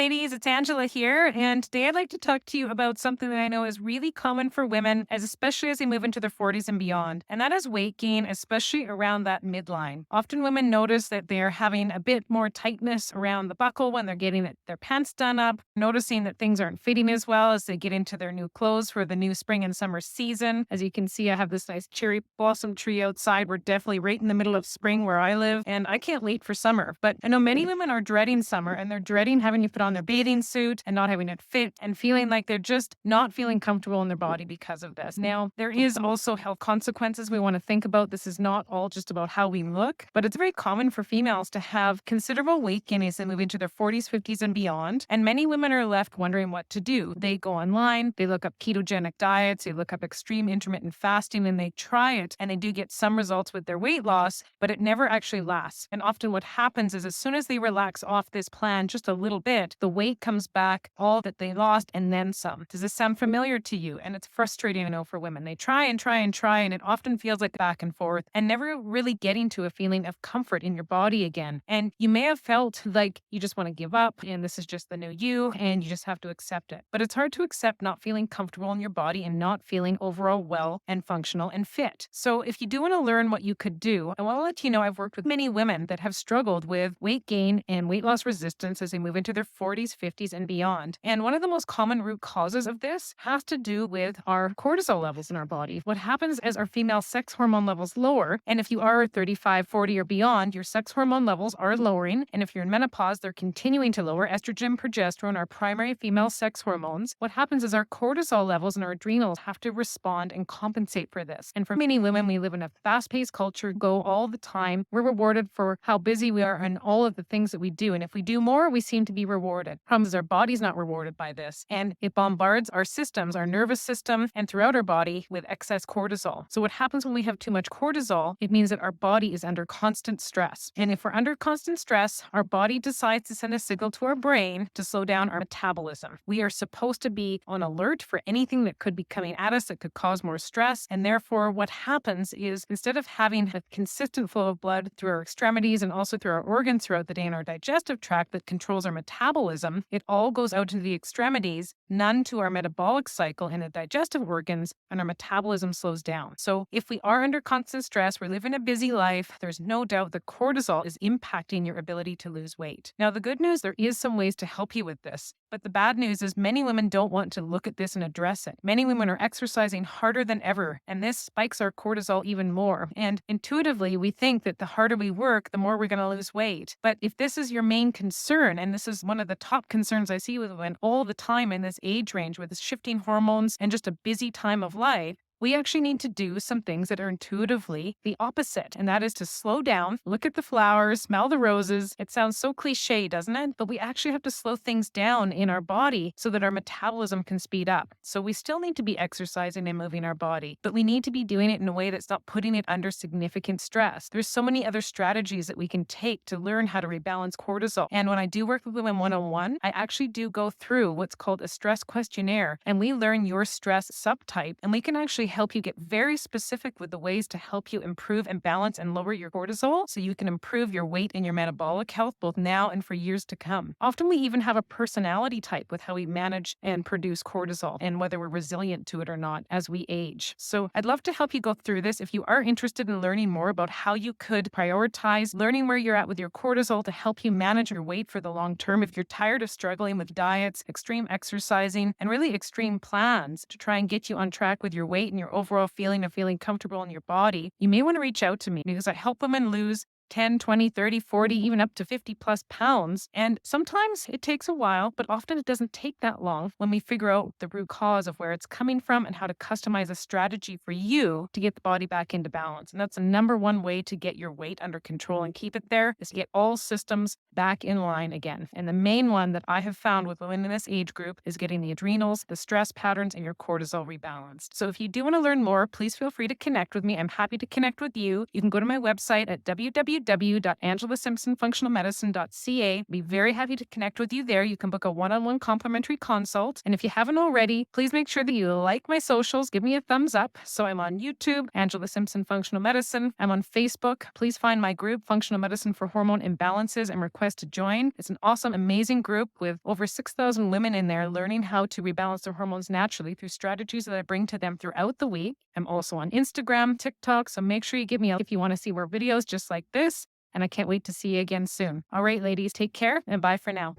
ladies, it's Angela here, and today I'd like to talk to you about something that I know is really common for women, especially as they move into their 40s and beyond, and that is weight gain, especially around that midline. Often women notice that they're having a bit more tightness around the buckle when they're getting their pants done up, noticing that things aren't fitting as well as they get into their new clothes for the new spring and summer season. As you can see, I have this nice cherry blossom tree outside. We're definitely right in the middle of spring where I live, and I can't wait for summer. But I know many women are dreading summer, and they're dreading having to put on their bathing suit and not having it fit and feeling like they're just not feeling comfortable in their body because of this. Now, there is also health consequences we want to think about. This is not all just about how we look, but it's very common for females to have considerable weight gain as they move into their 40s, 50s, and beyond. And many women are left wondering what to do. They go online, they look up ketogenic diets, they look up extreme intermittent fasting, and they try it, and they do get some results with their weight loss, but it never actually lasts. And often what happens is as soon as they relax off this plan just a little bit, the weight comes back, all that they lost, and then some. Does this sound familiar to you? And it's frustrating, I know, for women. They try and try and try, and it often feels like back and forth, and never really getting to a feeling of comfort in your body again. And you may have felt like you just want to give up, and this is just the new you, and you just have to accept it. But it's hard to accept not feeling comfortable in your body and not feeling overall well and functional and fit. So if you do want to learn what you could do, I want to let you know I've worked with many women that have struggled with weight gain and weight loss resistance as they move into their 40s, 50s, and beyond. And one of the most common root causes of this has to do with our cortisol levels in our body. What happens is our female sex hormone levels lower, and if you are 35, 40, or beyond, your sex hormone levels are lowering, and if you're in menopause, they're continuing to lower. Estrogen, progesterone, our primary female sex hormones. What happens is our cortisol levels and our adrenals have to respond and compensate for this. And for many women, we live in a fast-paced culture, go all the time. We're rewarded for how busy we are and all of the things that we do. And if we do more, we seem to be rewarded. Problem is our body's not rewarded by this. And it bombards our systems, our nervous system, and throughout our body with excess cortisol. So what happens when we have too much cortisol, it means that our body is under constant stress. And if we're under constant stress, our body decides to send a signal to our brain to slow down our metabolism. We are supposed to be on alert for anything that could be coming at us that could cause more stress. And therefore, what happens is instead of having a consistent flow of blood through our extremities and also through our organs throughout the day in our digestive tract that controls our metabolism, it all goes out to the extremities, none to our metabolic cycle and the digestive organs, and our metabolism slows down. So if we are under constant stress, we're living a busy life, there's no doubt that cortisol is impacting your ability to lose weight. Now, the good news, there is some ways to help you with this. But the bad news is many women don't want to look at this and address it. Many women are exercising harder than ever, and this spikes our cortisol even more. And intuitively, we think that the harder we work, the more we're going to lose weight. But if this is your main concern, and this is one of the top concerns I see with women all the time in this age range with shifting hormones and just a busy time of life, we actually need to do some things that are intuitively the opposite, and that is to slow down, look at the flowers, smell the roses. It sounds so cliche, doesn't it? But we actually have to slow things down in our body so that our metabolism can speed up. So we still need to be exercising and moving our body, but we need to be doing it in a way that's not putting it under significant stress. There's so many other strategies that we can take to learn how to rebalance cortisol. And when I do work with women one-on-one, I actually do go through what's called a stress questionnaire, and we learn your stress subtype, and we can actually help you get very specific with the ways to help you improve and balance and lower your cortisol so you can improve your weight and your metabolic health both now and for years to come. Often we even have a personality type with how we manage and produce cortisol and whether we're resilient to it or not as we age. So I'd love to help you go through this. If you are interested in learning more about how you could prioritize learning where you're at with your cortisol to help you manage your weight for the long term, if you're tired of struggling with diets, extreme exercising, and really extreme plans to try and get you on track with your weight and your overall feeling of feeling comfortable in your body, you may want to reach out to me because I help women lose 10, 20, 30, 40, even up to 50 plus pounds. And sometimes it takes a while, but often it doesn't take that long when we figure out the root cause of where it's coming from and how to customize a strategy for you to get the body back into balance. And that's the number one way to get your weight under control and keep it there is to get all systems back in line again. And the main one that I have found with women in this age group is getting the adrenals, the stress patterns, and your cortisol rebalanced. So if you do want to learn more, please feel free to connect with me. I'm happy to connect with you. You can go to my website at www www.angelasimpsonfunctionalmedicine.ca. Be very happy to connect with you there. You can book a one-on-one complimentary consult. And if you haven't already, please make sure that you like my socials. Give me a thumbs up. So I'm on YouTube, Angela Simpson Functional Medicine. I'm on Facebook. Please find my group, Functional Medicine for Hormone Imbalances, and request to join. It's an awesome, amazing group with over 6,000 women in there learning how to rebalance their hormones naturally through strategies that I bring to them throughout the week. I'm also on Instagram, TikTok, so make sure you give me a if you want to see more videos just like this. And I can't wait to see you again soon. All right, ladies, take care and bye for now.